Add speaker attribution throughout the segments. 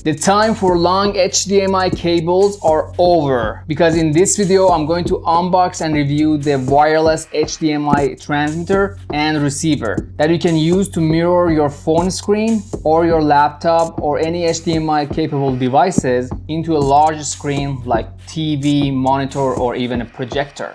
Speaker 1: The time for long HDMI cables are over, because in this video I'm going to unbox and review the wireless HDMI transmitter and receiver that you can use to mirror your phone screen or your laptop or any HDMI capable devices into a large screen like TV, monitor, or even a projector.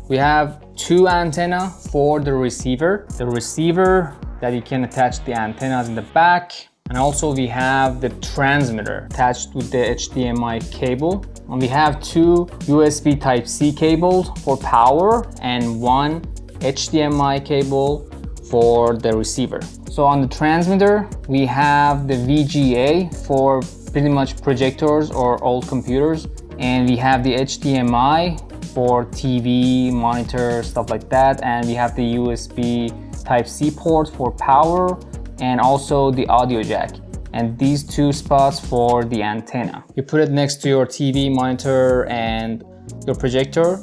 Speaker 1: We have two antennas for the receiver. The receiver that you can attach the antennas in the back. And also we have the transmitter attached with the HDMI cable. And we have two USB Type-C cables for power and one HDMI cable for the receiver. So on the transmitter, we have the VGA for pretty much projectors or old computers. And we have the HDMI for TV, monitor, stuff like that. And we have the USB Type-C port for power and also the audio jack. And these two spots for the antenna. You put it next to your TV, monitor, and your projector,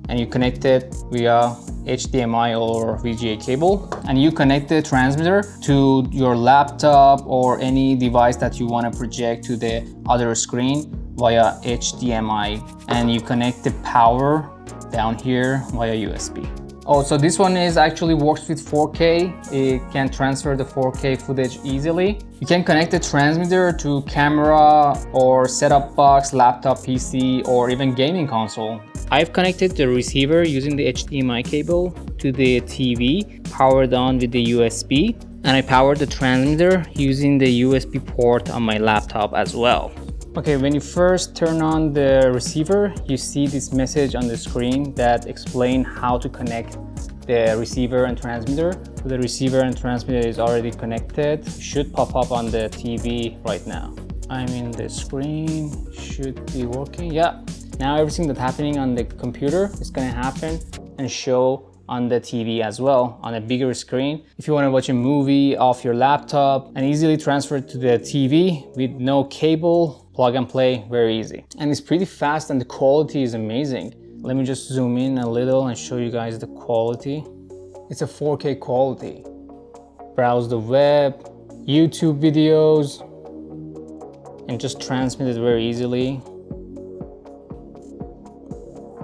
Speaker 1: and you connect it via HDMI or VGA cable. And you connect the transmitter to your laptop or any device that you want to project to the other screen via HDMI, and you connect the power down here via USB. Oh, so this one actually works with 4K. It can transfer the 4K footage easily. You can connect the transmitter to camera or setup box, laptop, PC, or even gaming console. I've connected the receiver using the HDMI cable to the TV, powered on with the USB, and I powered the transmitter using the USB port on my laptop as well. Okay, when you first turn on the receiver, you see this message on the screen that explains how to connect the receiver and transmitter. So the receiver and transmitter is already connected. It should pop up on the TV right now. I mean, the screen should be working. Yeah, now everything that's happening on the computer is gonna happen and show on the TV as well, on a bigger screen. If you want to watch a movie off your laptop and easily transfer it to the TV with no cable, plug and play, very easy. And it's pretty fast and the quality is amazing. Let me just zoom in a little and show you guys the quality. It's a 4K quality. Browse the web, YouTube videos, and just transmit it very easily.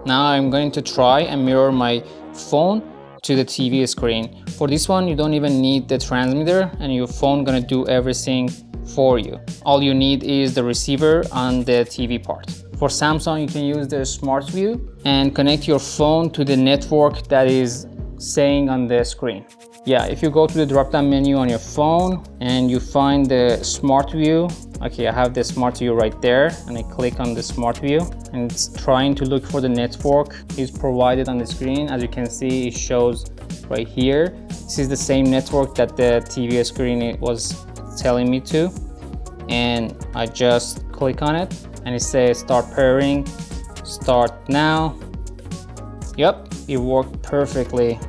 Speaker 1: Now I'm going to try and mirror my phone to the TV screen. For this one, you don't even need the transmitter, and your phone gonna do everything for you. All you need is the receiver on the TV part. For Samsung, you can use the Smart View and connect your phone to the network that is saying on the screen. Yeah, if you go to the drop-down menu on your phone and you find the Smart View, okay, I have the Smart View right there, and I click on the Smart View, and it's trying to look for the network is provided on the screen. As you can see, it shows right here. This is the same network that the TV screen was telling me to, and I just click on it, and it says start pairing, start now. Yep, it worked perfectly,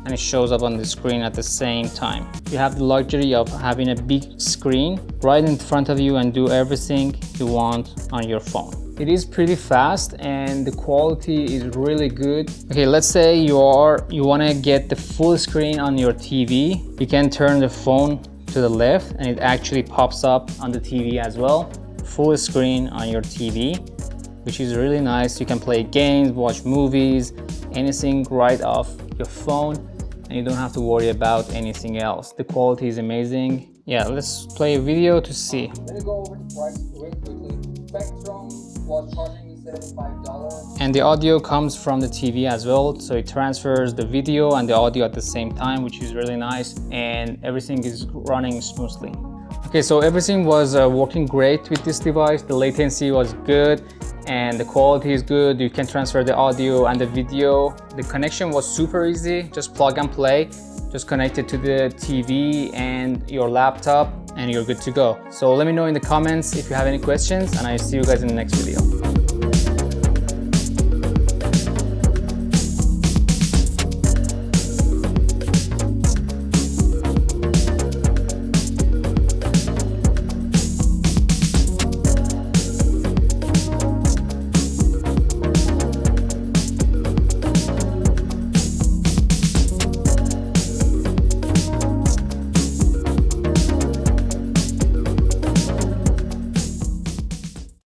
Speaker 1: and it shows up on the screen at the same time. You have the luxury of having a big screen right in front of you and do everything you want on your phone. It is pretty fast and the quality is really good. Okay, let's say you want to get the full screen on your TV. You can turn the phone to the left and it actually pops up on the TV as well. Full screen on your TV, which is really nice. You can play games, watch movies, anything right off your phone, and you don't have to worry about anything else. The quality is amazing. Yeah, let's play a video to see.
Speaker 2: Let me go over the price very quickly. Spectrum was charging me $75.
Speaker 1: And the audio comes from the TV as well, so it transfers the video and the audio at the same time, which is really nice, and everything is running smoothly. Okay, so everything was working great with this device. The latency was good and the quality is good. You can transfer the audio and the video. The connection was super easy, just plug and play. Just connect it to the TV and your laptop and you're good to go. So let me know in the comments if you have any questions, and I'll see you guys in the next video.